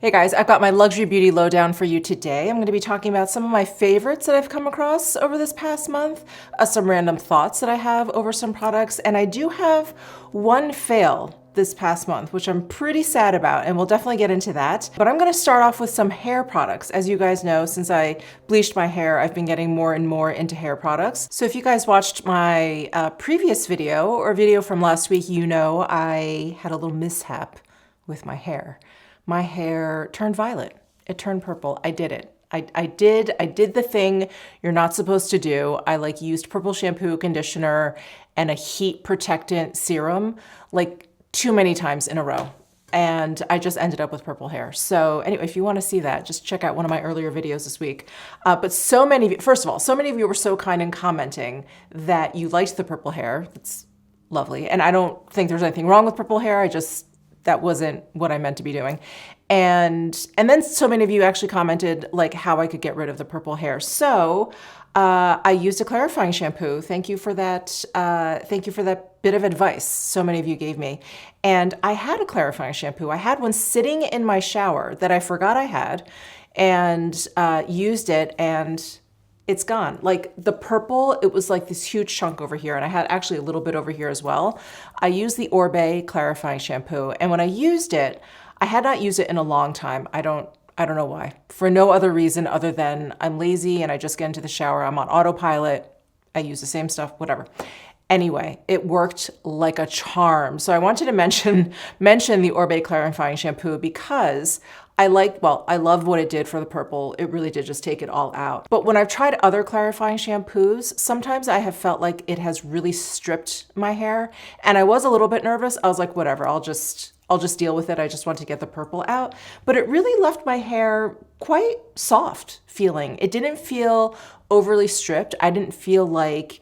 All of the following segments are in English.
Hey guys, I've got my Luxury Beauty Lowdown for you today. I'm going to be talking about some of my favorites that I've come across over this past month, some random thoughts that I have over some products, and I do have one fail this past month, which I'm pretty sad about, and we'll definitely get into that. But I'm going to start off with some hair products. As you guys know, since I bleached my hair, I've been getting more and more into hair products. So if you guys watched my previous video or video from last week, you know I had a little mishap with my hair. My hair turned violet. It turned purple. I did it. I did the thing you're not supposed to do. I used purple shampoo, conditioner, and a heat protectant serum like too many times in a row. And I just ended up with purple hair. So anyway, if you want to see that, just check out one of my earlier videos this week. But so many of you, first of all, so many of you were so kind in commenting that you liked the purple hair. That's lovely. And I don't think there's anything wrong with purple hair. That wasn't what I meant to be doing. And then so many of you actually commented like how I could get rid of the purple hair. So I used a clarifying shampoo. Thank you for that. Thank you for that bit of advice so many of you gave me. And I had a clarifying shampoo. I had one sitting in my shower that I forgot I had and used it, and it's gone. Like the purple, it was like this huge chunk over here, and I had actually a little bit over here as well. I used the Oribe clarifying shampoo, and when I used it, I had not used it in a long time. I don't know why. For no other reason other than I'm lazy and I just get into the shower, I'm on autopilot, I use the same stuff, whatever. Anyway, it worked like a charm. So I wanted to mention the Oribe clarifying shampoo because I love what it did for the purple. It really did just take it all out. But when I've tried other clarifying shampoos, sometimes I have felt like it has really stripped my hair. And I was a little bit nervous. I was like, whatever, I'll just deal with it. I just want to get the purple out. But it really left my hair quite soft feeling. It didn't feel overly stripped. I didn't feel like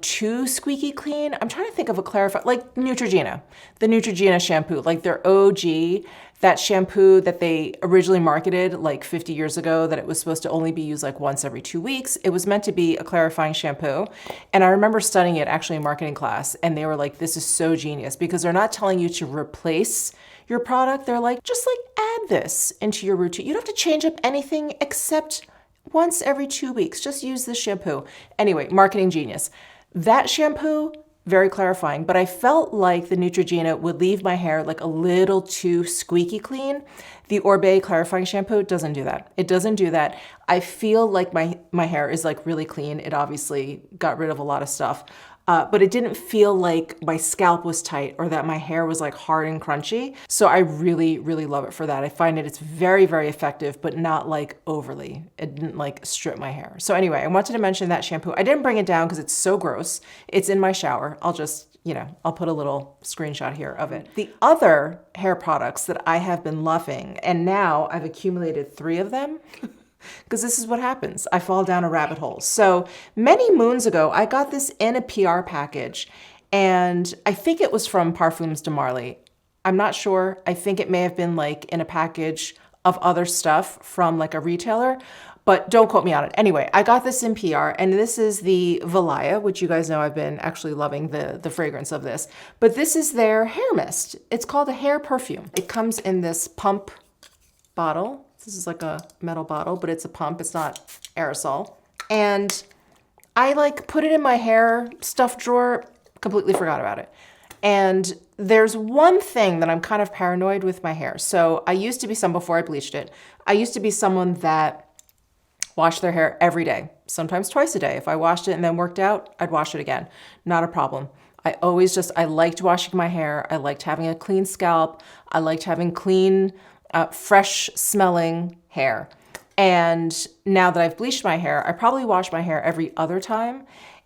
too squeaky clean. I'm trying to think of a clarify, like Neutrogena, the Neutrogena shampoo, like their OG, that shampoo that they originally marketed like 50 years ago, that it was supposed to only be used like once every 2 weeks. It was meant to be a clarifying shampoo. And I remember studying it actually in marketing class, and they were like, this is so genius because they're not telling you to replace your product. They're like, just like add this into your routine. You don't have to change up anything except once every 2 weeks, just use this shampoo. Anyway, marketing genius. That shampoo, very clarifying, but I felt like the Neutrogena would leave my hair like a little too squeaky clean. The Oribe clarifying shampoo doesn't do that. It doesn't do that. I feel like my hair is like really clean. It obviously got rid of a lot of stuff. But it didn't feel like my scalp was tight or that my hair was like hard and crunchy. So I really, really love it for that. I find it's very, very effective, but not like overly. It didn't like strip my hair. So anyway, I wanted to mention that shampoo. I didn't bring it down because it's so gross. It's in my shower. I'll just, I'll put a little screenshot here of it. The other hair products that I have been loving, and now I've accumulated 3 of them, because this is what happens. I fall down a rabbit hole. So many moons ago, I got this in a PR package, and I think it was from Parfums de Marly. I'm not sure. I think it may have been like in a package of other stuff from like a retailer, but don't quote me on it. Anyway, I got this in PR, and this is the Valaya, which you guys know I've been actually loving the fragrance of this. But this is their hair mist. It's called a hair perfume. It comes in this pump bottle. This is like a metal bottle, but it's a pump. It's not aerosol. And I like put it in my hair stuff drawer, completely forgot about it. And there's one thing that I'm kind of paranoid with my hair. So I used to be before I bleached it, I used to be someone that washed their hair every day, sometimes twice a day. If I washed it and then worked out, I'd wash it again. Not a problem. I liked washing my hair. I liked having a clean scalp. I liked having clean, fresh smelling hair. And now that I've bleached my hair, I probably wash my hair every other time.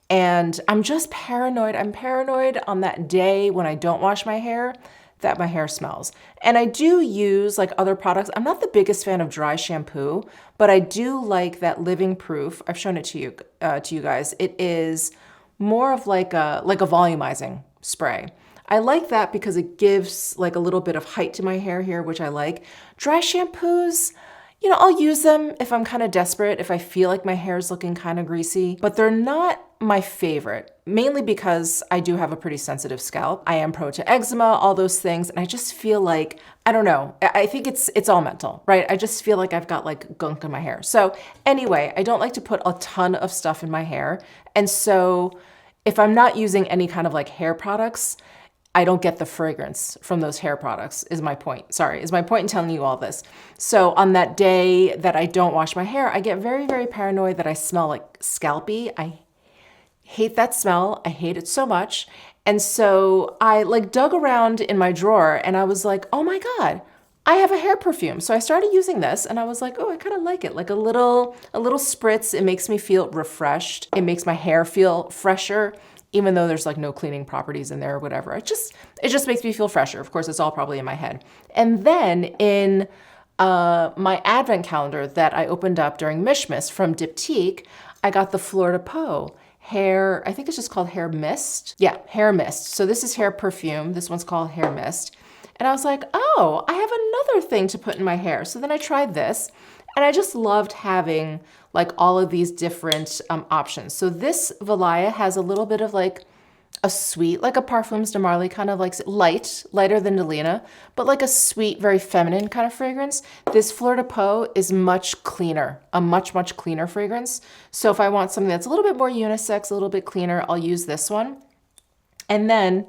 And I'm just paranoid. I'm paranoid on that day when I don't wash my hair that my hair smells. And I do use like other products. I'm not the biggest fan of dry shampoo, but I do like that Living Proof. I've shown it to you guys. It is more of like a volumizing spray. I like that because it gives like a little bit of height to my hair here, which I like. Dry shampoos, you know, I'll use them if I'm kind of desperate, if I feel like my hair is looking kind of greasy, but they're not my favorite, mainly because I do have a pretty sensitive scalp. I am prone to eczema, all those things, and I just feel like, I don't know, I think it's all mental, right? I just feel like I've got like gunk in my hair. So anyway, I don't like to put a ton of stuff in my hair, and so if I'm not using any kind of like hair products, I don't get the fragrance from those hair products, is my point. Sorry, is my point in telling you all this. So on that day that I don't wash my hair, I get very, very paranoid that I smell like scalpy. I hate that smell. I hate it so much. And so I like dug around in my drawer and I was like, oh my God, I have a hair perfume. So I started using this and I was like, oh, I kind of like it. Like a little spritz. It makes me feel refreshed. It makes my hair feel fresher, even though there's like no cleaning properties in there or whatever. It just makes me feel fresher. Of course, it's all probably in my head. And then in my advent calendar that I opened up during Mishmas from Diptyque, I got the Fleur de Peau hair, I think it's just called hair mist. Yeah, hair mist. So this is hair perfume. This one's called hair mist. And I was like, oh, I have another thing to put in my hair. So then I tried this and I just loved having like all of these different options. So this Valaya has a little bit of like a sweet, like a Parfums de Marly kind of like lighter than Delina, but like a sweet, very feminine kind of fragrance. This Fleur de Peau is much cleaner, a much, much cleaner fragrance. So if I want something that's a little bit more unisex, a little bit cleaner, I'll use this one. And then,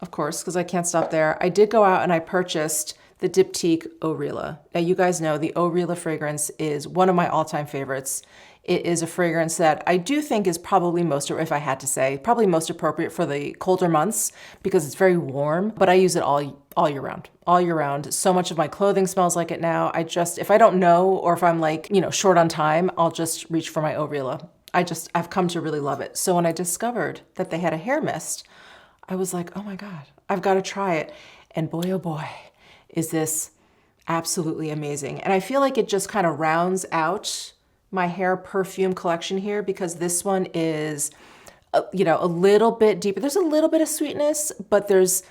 of course, because I can't stop there, I did go out and I purchased the Diptyque Orilla. Now you guys know the Orilla fragrance is one of my all-time favorites. It is a fragrance that I do think is probably most, if I had to say, probably most appropriate for the colder months because it's very warm, but I use it all year round, all year round. So much of my clothing smells like it now. If I don't know, or if I'm like, you know, short on time, I'll just reach for my Orilla. I've come to really love it. So when I discovered that they had a hair mist, I was like, oh my God, I've got to try it. And boy, oh boy, is this absolutely amazing. And I feel like it just kind of rounds out my hair perfume collection here because this one is, you know, a little bit deeper. There's a little bit of sweetness, but there's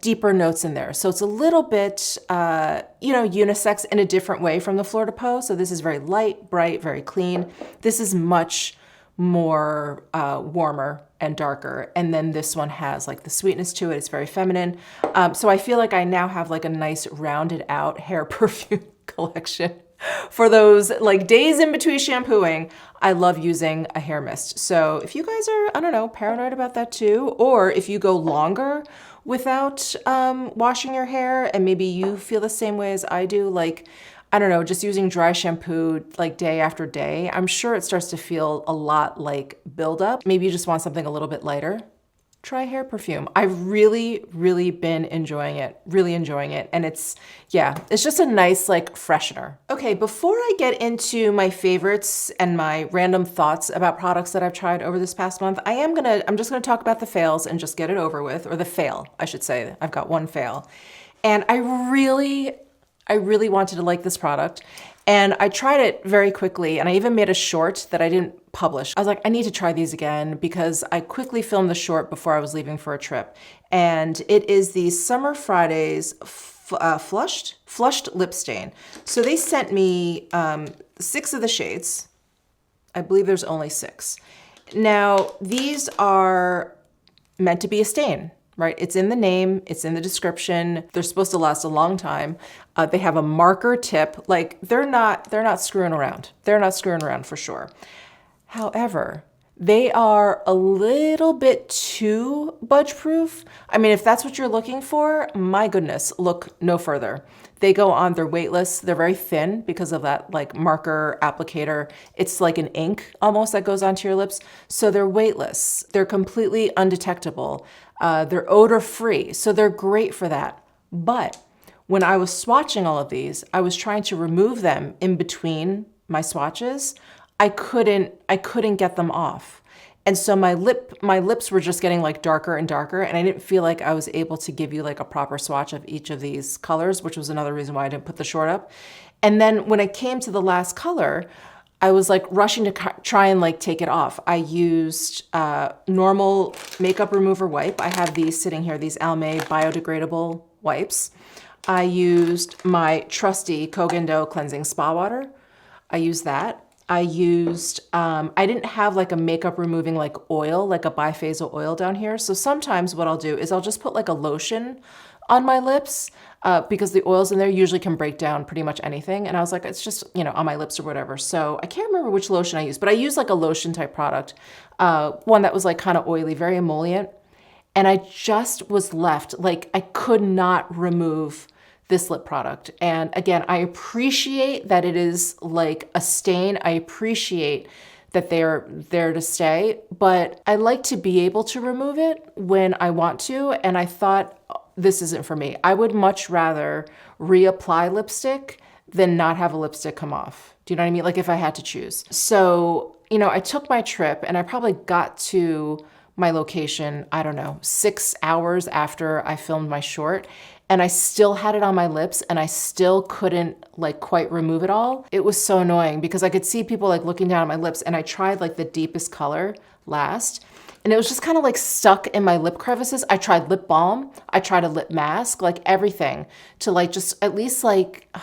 deeper notes in there. So it's a little bit, you know, unisex in a different way from the Fleur de Peau. So this is very light, bright, very clean. This is much more warmer and darker. And then this one has like the sweetness to it. It's very feminine. So I feel like I now have like a nice rounded out hair perfume collection. For those like days in between shampooing, I love using a hair mist. So if you guys are, I don't know, paranoid about that too, or if you go longer without washing your hair and maybe you feel the same way as I do, like, I don't know, just using dry shampoo like day after day, I'm sure it starts to feel a lot like buildup. Maybe you just want something a little bit lighter. Try hair perfume. I've really, really been enjoying it, really enjoying it. And it's just a nice like freshener. Okay, before I get into my favorites and my random thoughts about products that I've tried over this past month, I'm just gonna talk about the fails and just get it over with, or the fail, I should say. I've got one fail. And I really wanted to like this product. And I tried it very quickly, and I even made a short that I didn't publish. I was like, I need to try these again because I quickly filmed the short before I was leaving for a trip. And it is the Summer Fridays flushed lip stain. So they sent me 6 of the shades. I believe there's only 6. Now, these are meant to be a stain, right? It's in the name, it's in the description. They're supposed to last a long time. They have a marker tip. Like they're not screwing around. They're not screwing around for sure. However, they are a little bit too budge proof. I mean, if that's what you're looking for, my goodness, look no further. They go on, they're weightless. They're very thin because of that like marker applicator. It's like an ink almost that goes onto your lips. So they're weightless. They're completely undetectable. They're odor free. So they're great for that. But when I was swatching all of these, I was trying to remove them in between my swatches. I couldn't get them off. And so my lips were just getting like darker and darker, and I didn't feel like I was able to give you like a proper swatch of each of these colors, which was another reason why I didn't put the short up. And then when I came to the last color, I was like rushing to try and like take it off. I used normal makeup remover wipe. I have these sitting here, these Almay biodegradable wipes. I used my trusty Kogendo cleansing spa water. I used that. I used, I didn't have like a makeup removing like oil, like a biphasal oil down here. So sometimes what I'll do is I'll just put like a lotion on my lips because the oils in there usually can break down pretty much anything. And I was like, it's just, you know, on my lips or whatever. So I can't remember which lotion I used, but I used like a lotion type product, one that was like kind of oily, very emollient. And I just was left, like I could not remove this lip product. And again, I appreciate that it is like a stain. I appreciate that they're there to stay, but I like to be able to remove it when I want to. And I thought, this isn't for me. I would much rather reapply lipstick than not have a lipstick come off. Do you know what I mean? Like if I had to choose. So, you know, I took my trip and I probably got to my location, I don't know, 6 hours after I filmed my short. And I still had it on my lips and I still couldn't like quite remove it all. It was so annoying because I could see people like looking down at my lips, and I tried like the deepest color last. And it was just kind of like stuck in my lip crevices. I tried lip balm, I tried a lip mask, like everything to like just at least like,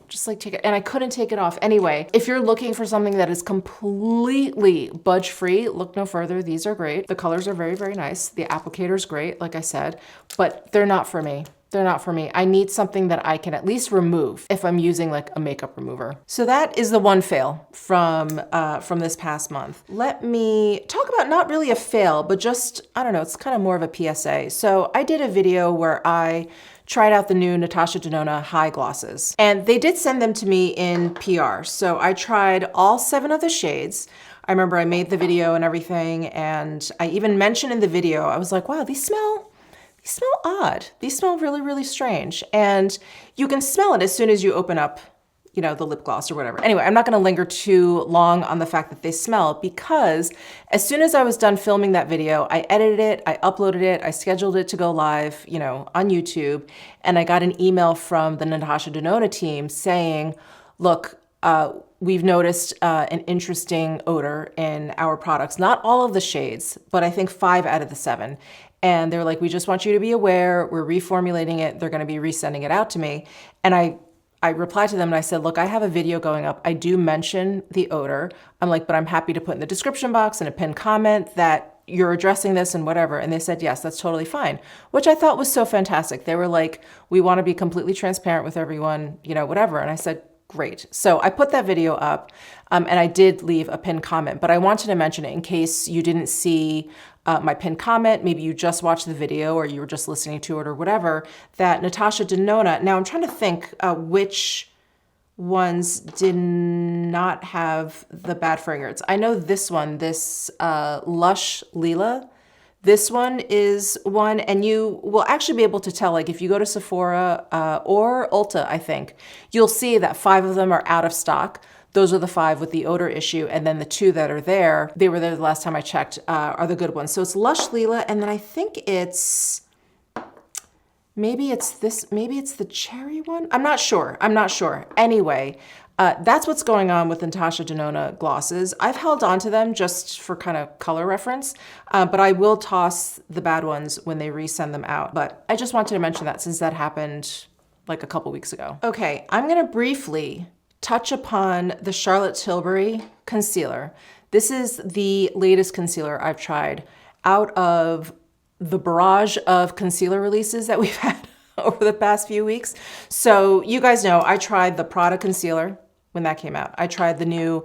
just like take it, and I couldn't take it off. Anyway, if you're looking for something that is completely budge free, look no further. These are great. The colors are very, very nice. The applicator's great, like I said, but they're not for me. They're not for me. I need something that I can at least remove if I'm using like a makeup remover. So that is the one fail from this past month. Let me talk about not really a fail, but just, I don't know, it's kind of more of a PSA. So I did a video where I tried out the new Natasha Denona high glosses, and they did send them to me in PR. So I tried all 7 of the shades. I remember I made the video and everything, and I even mentioned in the video, I was like, wow, these smell odd. These smell really, really strange. And you can smell it as soon as you open up, you know, the lip gloss or whatever. Anyway, I'm not gonna linger too long on the fact that they smell, because as soon as I was done filming that video, I edited it, I uploaded it, I scheduled it to go live, you know, on YouTube. And I got an email from the Natasha Denona team saying, look, we've noticed an interesting odor in our products. Not all of the shades, but I think 5 out of the 7. And they're like, we just want you to be aware, we're reformulating it. They're gonna be resending it out to me. And I replied to them and I said, look, I have a video going up. I do mention the odor. I'm like, but I'm happy to put in the description box and a pinned comment that you're addressing this and whatever. And they said, yes, that's totally fine, which I thought was so fantastic. They were like, we wanna be completely transparent with everyone, you know, whatever. And I said, great. So I put that video up and I did leave a pinned comment, but I wanted to mention it in case you didn't see my pinned comment, maybe you just watched the video or you were just listening to it or whatever, that Natasha Denona, now I'm trying to think which ones did not have the bad fragrance. I know this one, this Lush Lila, this one is one, and you will actually be able to tell, like if you go to Sephora or Ulta, I think, you'll see that 5 of them are out of stock. Those are the 5 with the odor issue, and then the 2 that are there, they were there the last time I checked, are the good ones. So it's Lush Lila, and then I think it's, maybe it's this, maybe it's the cherry one? I'm not sure. Anyway, that's what's going on with Natasha Denona glosses. I've held on to them just for kind of color reference, but I will toss the bad ones when they resend them out. But I just wanted to mention that since that happened like a couple weeks ago. Okay, I'm gonna briefly touch upon the Charlotte Tilbury concealer. This is the latest concealer I've tried out of the barrage of concealer releases that we've had over the past few weeks. So you guys know I tried the Prada concealer when that came out. I tried the new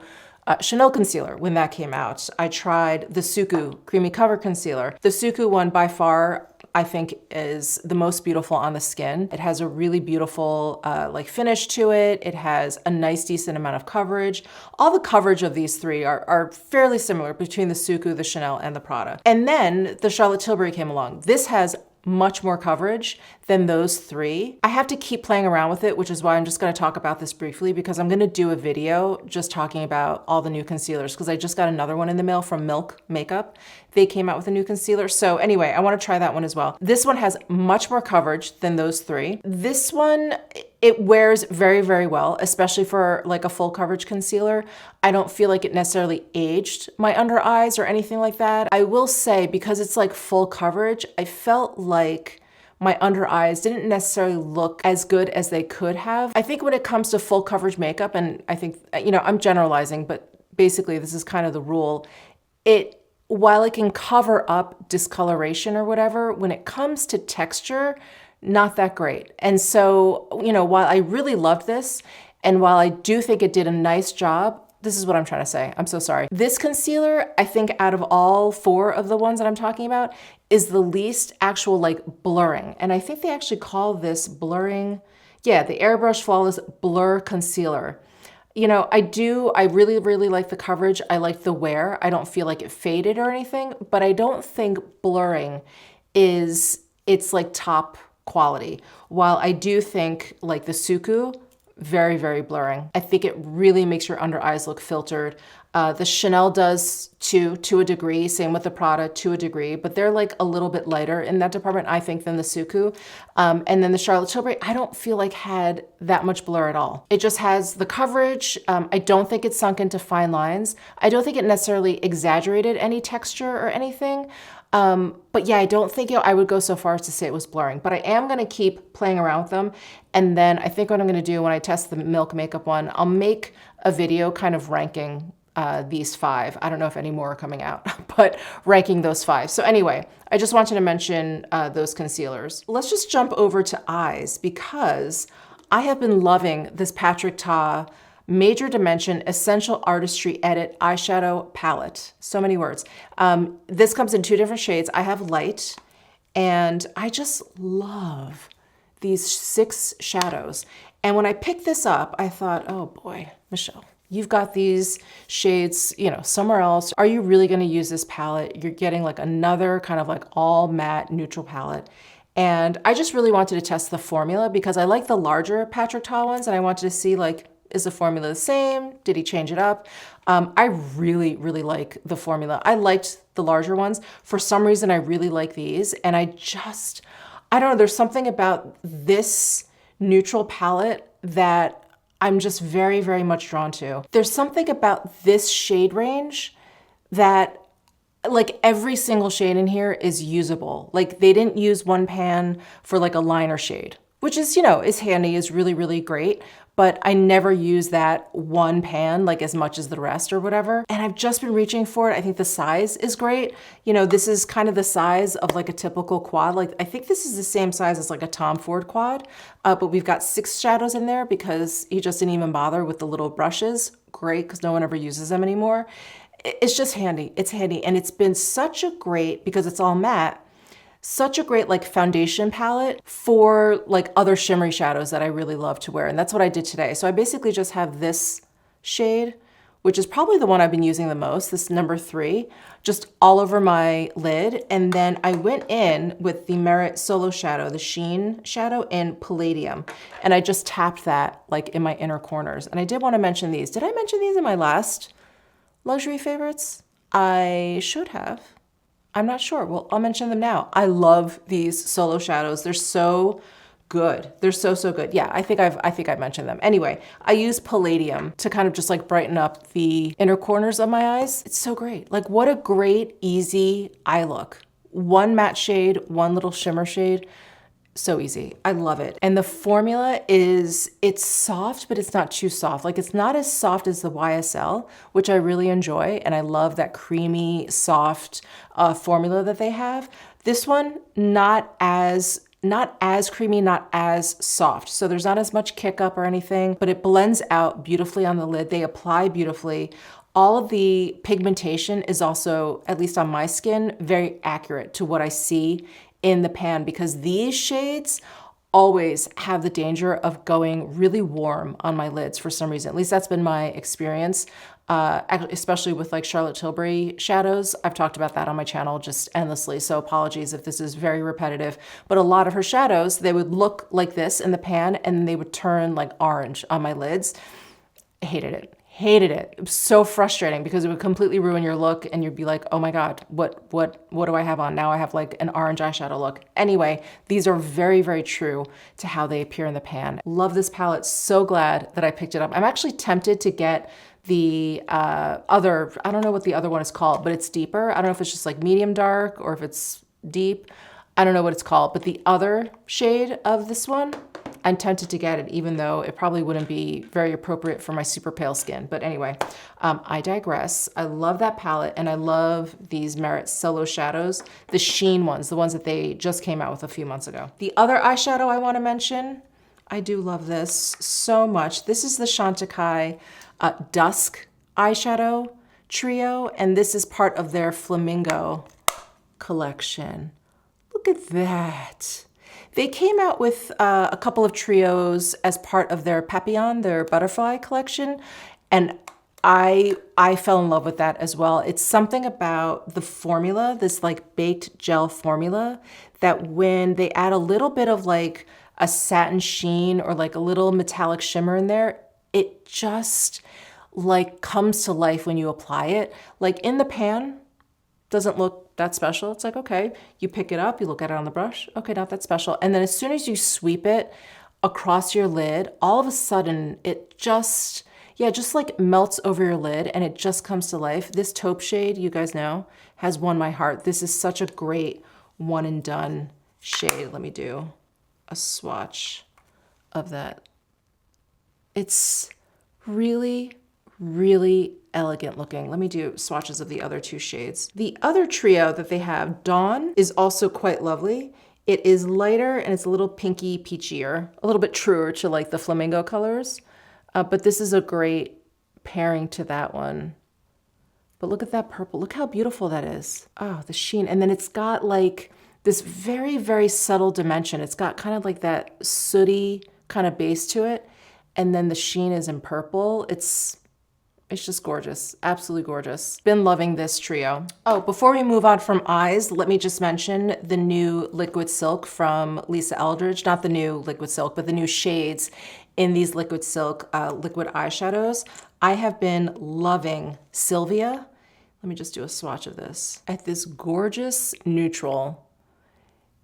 Chanel concealer when that came out. I tried the Suku Creamy Cover Concealer. The Suku one by far, I think, is the most beautiful on the skin. It has a really beautiful like finish to it. It has a nice decent amount of coverage. All the coverage of these 3 are fairly similar between the Suku, the Chanel, and the Prada. And then the Charlotte Tilbury came along. This has much more coverage than those 3. I have to keep playing around with it, which is why I'm just gonna talk about this briefly, because I'm gonna do a video just talking about all the new concealers, because I just got another one in the mail from Milk Makeup. They came out with a new concealer. So anyway, I wanna try that one as well. This one has much more coverage than those 3. This one, it wears very, very well, especially for like a full coverage concealer. I don't feel like it necessarily aged my under eyes or anything like that. I will say, because it's like full coverage, I felt like my under eyes didn't necessarily look as good as they could have. I think when it comes to full coverage makeup, and I think, I'm generalizing, but basically this is kind of the rule, while it can cover up discoloration or whatever, when it comes to texture, not that great. And so, while I really loved this, and while I do think it did a nice job, this is what I'm trying to say. I'm so sorry. This concealer, I think out of all 4 of the ones that I'm talking about, is the least actual blurring. And I think they actually call this blurring. Yeah, the Airbrush Flawless Blur Concealer. I really, really like the coverage. I like the wear. I don't feel like it faded or anything, but I don't think blurring it's top quality. While I do think the Suku, very, very blurring. I think it really makes your under eyes look filtered. The Chanel does too, to a degree, same with the Prada to a degree, but they're a little bit lighter in that department, I think, than the Suku. And then the Charlotte Tilbury, I don't feel had that much blur at all. It just has the coverage. I don't think it's sunk into fine lines. I don't think it necessarily exaggerated any texture or anything. But yeah, I don't think I would go so far as to say it was blurring, but I am going to keep playing around with them. And then I think what I'm going to do when I test the Milk Makeup one, I'll make a video kind of ranking these 5. I don't know if any more are coming out, but ranking those 5. So anyway, I just wanted to mention those concealers. Let's just jump over to eyes, because I have been loving this Patrick Ta Major Dimension Essential Artistry Edit Eyeshadow Palette. So many words. This comes in 2 different shades. I have light, and I just love these 6 shadows. And when I picked this up, I thought, oh boy, Michele, you've got these shades, somewhere else. Are you really gonna use this palette? You're getting another kind of all matte neutral palette. And I just really wanted to test the formula, because I like the larger Patrick Ta ones, and I wanted to see is the formula the same? Did he change it up? I really, really like the formula. I liked the larger ones. For some reason, I really like these. And I don't know, there's something about this neutral palette that I'm just very, very much drawn to. There's something about this shade range that every single shade in here is usable. They didn't use one pan for a liner shade, which is, is handy, is really, really great. But I never use that one pan as much as the rest or whatever. And I've just been reaching for it. I think the size is great. This is kind of the size of a typical quad. I think this is the same size as a Tom Ford quad, but we've got 6 shadows in there because he just didn't even bother with the little brushes. Great, because no one ever uses them anymore. It's just handy. It's handy. And it's been such a great, because it's all matte, such a great foundation palette for other shimmery shadows that I really love to wear. And that's what I did today. So I basically just have this shade, which is probably the one I've been using the most, this number 3, just all over my lid. And then I went in with the Merit Solo Shadow, the Sheen Shadow in Palladium. And I just tapped that in my inner corners. And I did want to mention these. Did I mention these in my last luxury favorites? I should have. I'm not sure. Well, I'll mention them now. I love these solo shadows. They're so good. They're so, so good. Yeah, I think I've mentioned them. Anyway, I use Palladium to kind of just brighten up the inner corners of my eyes. It's so great. What a great, easy eye look. One matte shade, one little shimmer shade. So easy. I love it. And the formula it's soft, but it's not too soft. It's not as soft as the YSL, which I really enjoy. And I love that creamy, soft formula that they have. This one, not as creamy, not as soft. So there's not as much kick up or anything, but it blends out beautifully on the lid. They apply beautifully. All of the pigmentation is also, at least on my skin, very accurate to what I see in the pan, because these shades always have the danger of going really warm on my lids for some reason. At least that's been my experience, especially with Charlotte Tilbury shadows. I've talked about that on my channel just endlessly, so apologies if this is very repetitive. But a lot of her shadows, they would look like this in the pan and they would turn orange on my lids. I hated it. Hated it. It was so frustrating because it would completely ruin your look and you'd be like, oh my God, what do I have on? Now I have an orange eyeshadow look. Anyway, these are very, very true to how they appear in the pan. Love this palette. So glad that I picked it up. I'm actually tempted to get the other, I don't know what the other one is called, but it's deeper. I don't know if it's just medium dark or if it's deep. I don't know what it's called, but the other shade of this one, I'm tempted to get it, even though it probably wouldn't be very appropriate for my super pale skin. But anyway, I digress. I love that palette, and I love these Merit Solo Shadows, the sheen ones, the ones that they just came out with a few months ago. The other eyeshadow I want to mention, I do love this so much. This is the Chantecaille Dusk eyeshadow trio, and this is part of their Flamingo collection. Look at that. They came out with a couple of trios as part of their Papillon, their butterfly collection, and I fell in love with that as well. It's something about the formula, this like baked gel formula, that when they add a little bit of like a satin sheen or like a little metallic shimmer in there, it just like comes to life when you apply it. Like in the pan, doesn't look that special. It's like, okay, you pick it up, you look at it on the brush, okay, not that special. And then as soon as you sweep it across your lid, all of a sudden it just, yeah, just like melts over your lid and it just comes to life. This taupe shade, you guys know, has won my heart. This is such a great one and done shade. Let me do a swatch of that. It's really, really elegant looking. Let me do swatches of the other two shades. The other trio that they have, Dawn, is also quite lovely. It is lighter and it's a little pinky peachier, a little bit truer to like the flamingo colors. But this is a great pairing to that one. But look at that purple. Look how beautiful that is. Oh, the sheen. And then it's got like this very, very subtle dimension. It's got kind of like that sooty kind of base to it. And then the sheen is in purple. It's just gorgeous, absolutely gorgeous. Been loving this trio. Oh, before we move on from eyes, let me just mention the new Liquid Silk from Lisa Eldridge. Not the new Liquid Silk, but the new shades in these Liquid Silk liquid eyeshadows. I have been loving Sylvia. Let me just do a swatch of this. At this gorgeous neutral.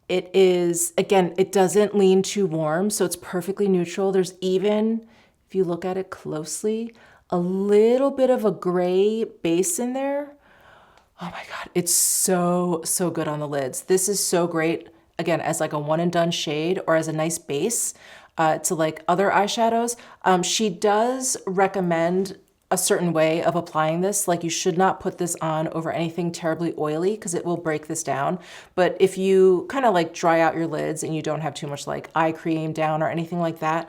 It is, again, it doesn't lean too warm, so it's perfectly neutral. There's even, if you look at it closely, a little bit of a gray base in there. Oh my God, it's so, so good on the lids. This is so great, again, as like a one and done shade or as a nice base to like other eyeshadows. She does recommend a certain way of applying this. Like you should not put this on over anything terribly oily because it will break this down. But if you kind of like dry out your lids and you don't have too much like eye cream down or anything like that,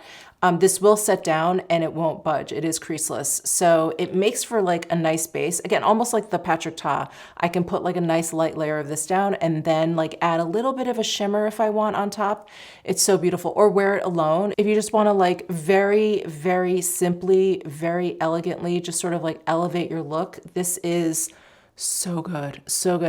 this will set down and it won't budge. It is creaseless. So it makes for like a nice base. Again, almost like the Patrick Ta. I can put like a nice light layer of this down and then like add a little bit of a shimmer if I want on top. It's so beautiful. Or wear it alone. If you just want to like very, very simply, very elegantly, just sort of like elevate your look, this is so good,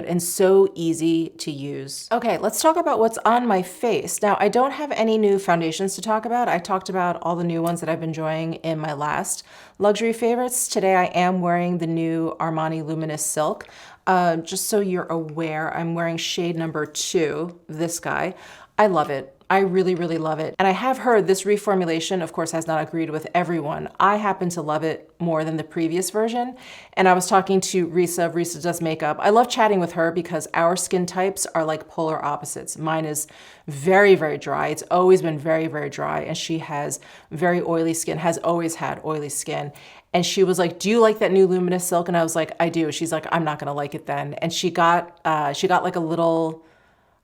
and so easy to use. Okay, let's talk about what's on my face. Now, I don't have any new foundations to talk about. I talked about all the new ones that I've been enjoying in my last luxury favorites. Today, I am wearing the new Armani Luminous Silk. Just so you're aware, I'm wearing shade number 2, this guy. I love it. I really, really love it. And I have heard this reformulation, of course, has not agreed with everyone. I happen to love it more than the previous version. And I was talking to Risa of Risa Does Makeup. I love chatting with her because our skin types are like polar opposites. Mine is very, very dry. It's always been very, very dry. And she has very oily skin, has always had oily skin. And she was like, do you like that new Luminous Silk? And I was like, I do. She's like, I'm not gonna like it then. And she got like a little,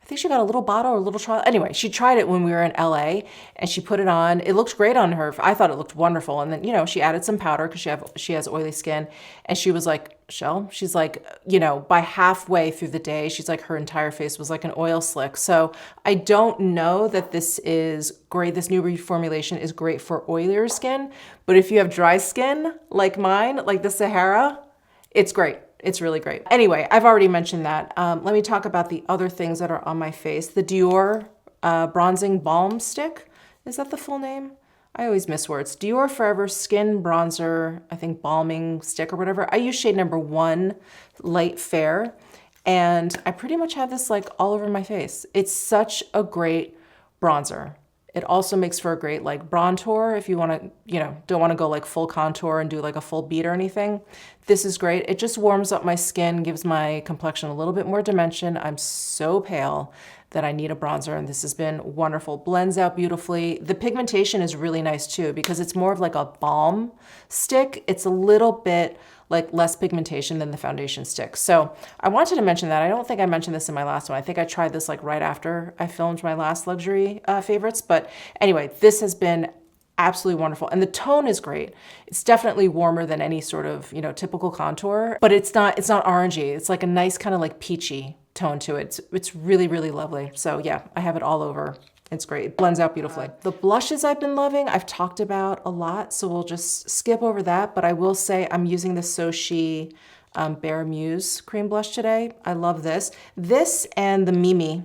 I think she got a little bottle or a little trial. Anyway, she tried it when we were in LA and she put it on. It looked great on her. I thought it looked wonderful. And then, you know, she added some powder because she has oily skin. And she was like, Michele, she's like, you know, by halfway through the day, she's like, her entire face was like an oil slick. So I don't know that this is great. This new reformulation is great for oilier skin. But if you have dry skin like mine, like the Sahara, it's great. It's really great. Anyway, I've already mentioned that. Let me talk about the other things that are on my face. The Dior Bronzing Balm Stick. Is that the full name? I always miss words. Dior Forever Skin Bronzer, I think Balming Stick or whatever. I use shade number 1, Light Fair. And I pretty much have this like all over my face. It's such a great bronzer. It also makes for a great like bronzer if you want to, you know, don't want to go like full contour and do like a full beat or anything. This is great. It just warms up my skin, gives my complexion a little bit more dimension. I'm so pale that I need a bronzer, and this has been wonderful. Blends out beautifully. The pigmentation is really nice too because it's more of like a balm stick. It's a little bit like less pigmentation than the foundation stick. So I wanted to mention that. I don't think I mentioned this in my last one. I think I tried this like right after I filmed my last luxury favorites. But anyway, this has been absolutely wonderful. And the tone is great. It's definitely warmer than any sort of, you know, typical contour, but it's not orangey. It's like a nice kind of like peachy tone to it. It's really, really lovely. So yeah, I have it all over. It's great. It blends out beautifully. The blushes I've been loving, I've talked about a lot, so we'll just skip over that. But I will say I'm using the Sochi Bare Muse cream blush today. I love this. This and the Mimi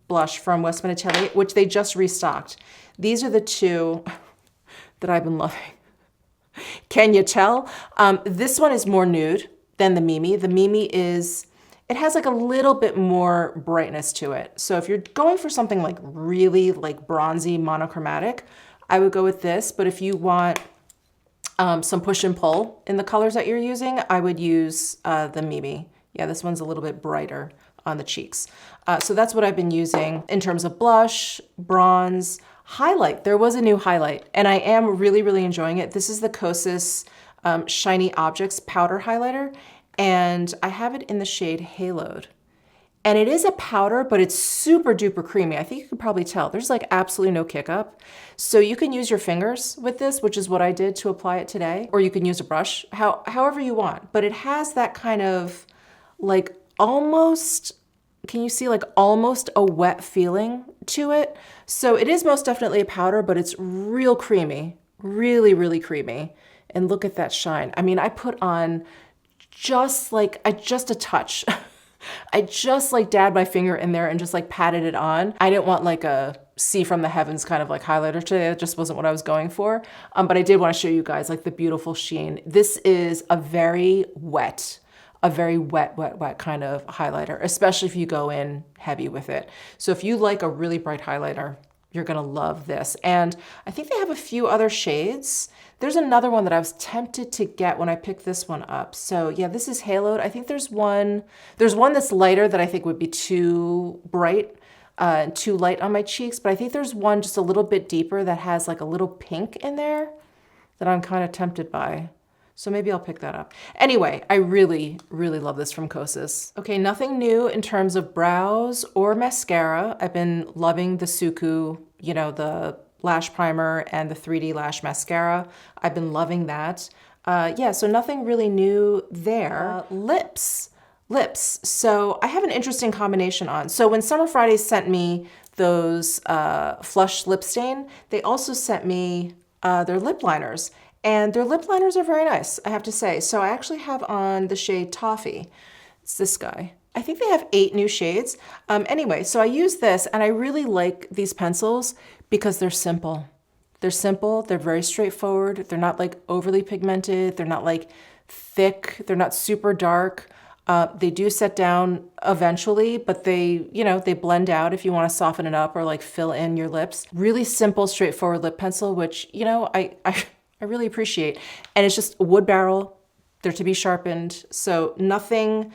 blush from West Michele, which they just restocked. These are the two that I've been loving. Can you tell? This one is more nude than the Mimi. The Mimi it has like a little bit more brightness to it. So if you're going for something like really like bronzy monochromatic, I would go with this. But if you want some push and pull in the colors that you're using, I would use the Mimi. Yeah, this one's a little bit brighter on the cheeks. So that's what I've been using in terms of blush, bronze, highlight. There was a new highlight and I am really, really enjoying it. This is the Kosas Shiny Objects Powder Highlighter. And I have it in the shade Haloed. And it is a powder, but it's super duper creamy. I think you can probably tell. There's like absolutely no kick up. So you can use your fingers with this, which is what I did to apply it today. Or you can use a brush, however you want. But it has that kind of like almost, can you see like almost a wet feeling to it? So it is most definitely a powder, but it's real creamy, really, really creamy. And look at that shine. I mean, I put on just a touch. I just like dabbed my finger in there and just like patted it on. I didn't want like a see from the heavens kind of like highlighter today. That just wasn't what I was going for. But I did want to show you guys like the beautiful sheen. This is a very wet kind of highlighter, especially if you go in heavy with it. So if you like a really bright highlighter, you're gonna love this. And I think they have a few other shades. There's another one that I was tempted to get when I picked this one up. So yeah, this is Haloed. I think there's one that's lighter that I think would be too bright, too light on my cheeks. But I think there's one just a little bit deeper that has like a little pink in there that I'm kind of tempted by. So maybe I'll pick that up. Anyway, I really, really love this from Kosas. Okay, nothing new in terms of brows or mascara. I've been loving the Suku, you know, the lash primer and the 3D lash mascara. I've been loving that. Yeah, so nothing really new there. Lips. So I have an interesting combination on. So when Summer Fridays sent me those Flush Lip Stain, they also sent me their lip liners. And their lip liners are very nice, I have to say. So I actually have on the shade Toffee. It's this guy. I think they have 8 new shades. Anyway, so I use this and I really like these pencils because they're simple. They're simple, they're very straightforward. They're not like overly pigmented. They're not like thick. They're not super dark. They do set down eventually, but they, you know, they blend out if you want to soften it up or like fill in your lips. Really simple, straightforward lip pencil, which, you know, I really appreciate. And it's just a wood barrel. They're to be sharpened. So nothing,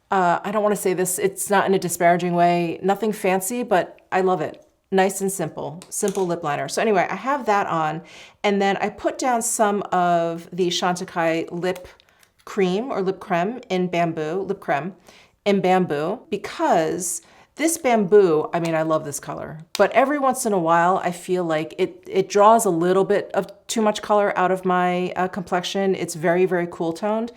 I don't want to say this, it's not in a disparaging way, nothing fancy, but I love it. Nice and simple lip liner. So anyway, I have that on. And then I put down some of the Chantecaille lip cream or lip creme in bamboo, lip creme in bamboo, because this bamboo, I mean, I love this color, but every once in a while, I feel like it draws a little bit of too much color out of my complexion. It's very, very cool toned.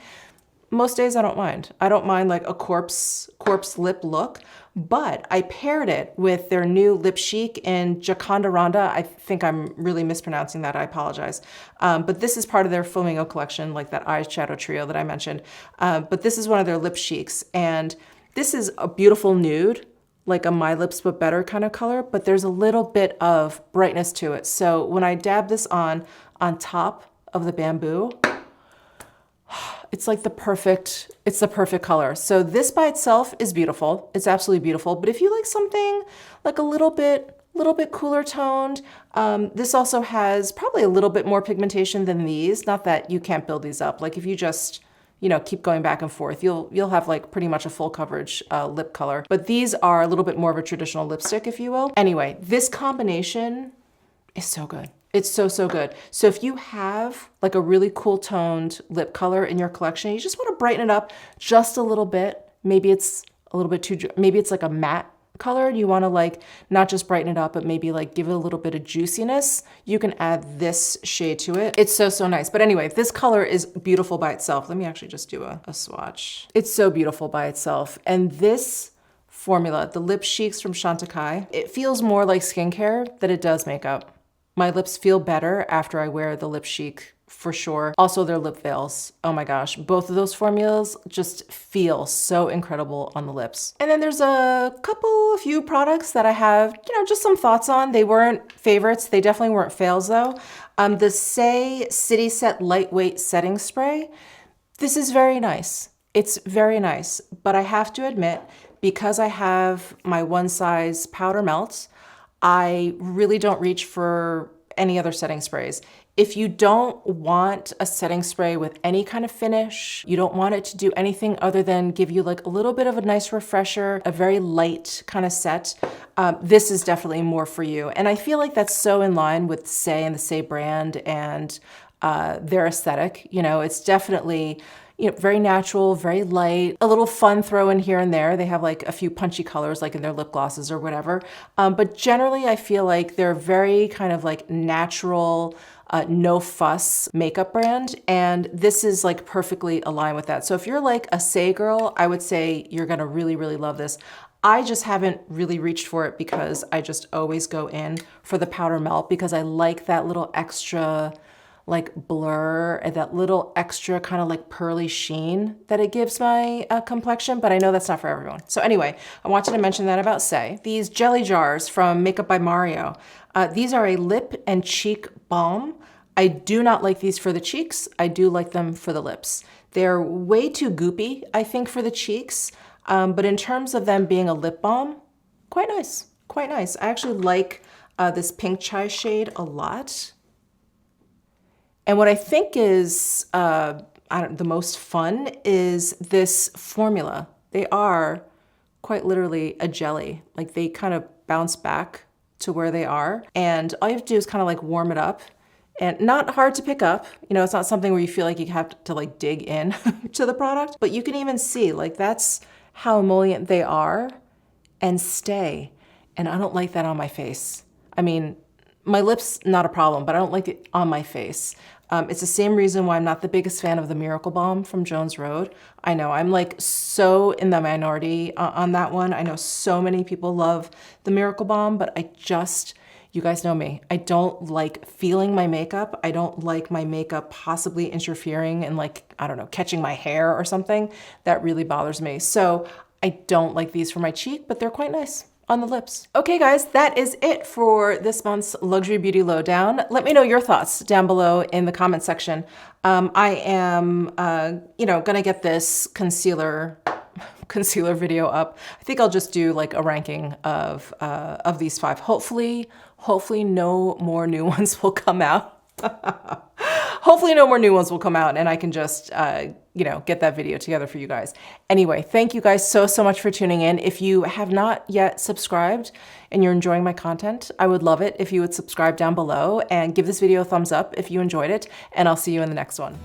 Most days I don't mind. I don't mind like a corpse lip look, but I paired it with their new Lip Chic in Jacaranda. I think I'm really mispronouncing that. I apologize. But this is part of their Flamingo collection, like that eyeshadow trio that I mentioned. But this is one of their Lip Chics, and this is a beautiful nude, like a My Lips But Better kind of color, but there's a little bit of brightness to it. So when I dab this on top of the bamboo, it's like the perfect color. So this by itself is beautiful. It's absolutely beautiful. But if you like something like a little bit cooler toned, this also has probably a little bit more pigmentation than these. Not that you can't build these up. Like if you just, you know, keep going back and forth. You'll have like pretty much a full coverage lip color. But these are a little bit more of a traditional lipstick, if you will. Anyway, this combination is so good. It's so, so good. So if you have like a really cool toned lip color in your collection, you just want to brighten it up just a little bit. Maybe it's a little bit too, maybe it's like a matte color. You want to like not just brighten it up, but maybe like give it a little bit of juiciness. You can add this shade to it. It's so, so nice. But anyway, this color is beautiful by itself. Let me actually just do a swatch. It's so beautiful by itself. And this formula, the Lip Chics from Chantecaille, it feels more like skincare than it does makeup. My lips feel better after I wear the Lip Chic for sure. Also their lip veils. Oh my gosh, both of those formulas just feel so incredible on the lips. And then there's a few products that I have, you know, just some thoughts on. They weren't favorites. They definitely weren't fails though. The Say City Set Lightweight Setting Spray. This is very nice. It's very nice, but I have to admit, because I have my one size powder melt, I really don't reach for any other setting sprays. If you don't want a setting spray with any kind of finish, you don't want it to do anything other than give you like a little bit of a nice refresher, a very light kind of set, this is definitely more for you. And I feel like that's so in line with Say and the Say brand and their aesthetic. You know, it's definitely, you know, very natural, very light, a little fun throw in here and there. They have like a few punchy colors like in their lip glosses or whatever. But generally I feel like they're very kind of like natural, no fuss makeup brand. And this is like perfectly aligned with that. So if you're like a Say girl, I would say you're gonna really, really love this. I just haven't really reached for it because I just always go in for the powder melt because I like that little extra like blur and that little extra kind of like pearly sheen that it gives my complexion, but I know that's not for everyone. So anyway, I wanted to mention that about Say. These jelly jars from Makeup by Mario. These are a lip and cheek balm. I do not like these for the cheeks. I do like them for the lips. They're way too goopy, I think, for the cheeks. But in terms of them being a lip balm, quite nice, quite nice. I actually like this pink chai shade a lot. And what I think is the most fun is this formula. They are quite literally a jelly. Like they kind of bounce back to where they are. And all you have to do is kind of like warm it up. And not hard to pick up. You know, it's not something where you feel like you have to like dig in to the product. But you can even see like that's how emollient they are and stay. And I don't like that on my face. I mean, my lips, not a problem, but I don't like it on my face. It's the same reason why I'm not the biggest fan of the Miracle Balm from Jones Road. I know I'm like so in the minority on that one. I know so many people love the Miracle Balm, but you guys know me. I don't like feeling my makeup. I don't like my makeup possibly interfering and like, I don't know, catching my hair or something. That really bothers me. So I don't like these for my cheek, but they're quite nice on the lips. Okay guys, that is it for this month's Luxury Beauty Lowdown. Let me know your thoughts down below in the comment section. I am, gonna get this concealer video up. I think I'll just do like a ranking of these 5. Hopefully no more new ones will come out. Hopefully no more new ones will come out and I can just, get that video together for you guys. Anyway, thank you guys so much for tuning in. If you have not yet subscribed and you're enjoying my content, I would love it if you would subscribe down below and give this video a thumbs up if you enjoyed it, and I'll see you in the next one.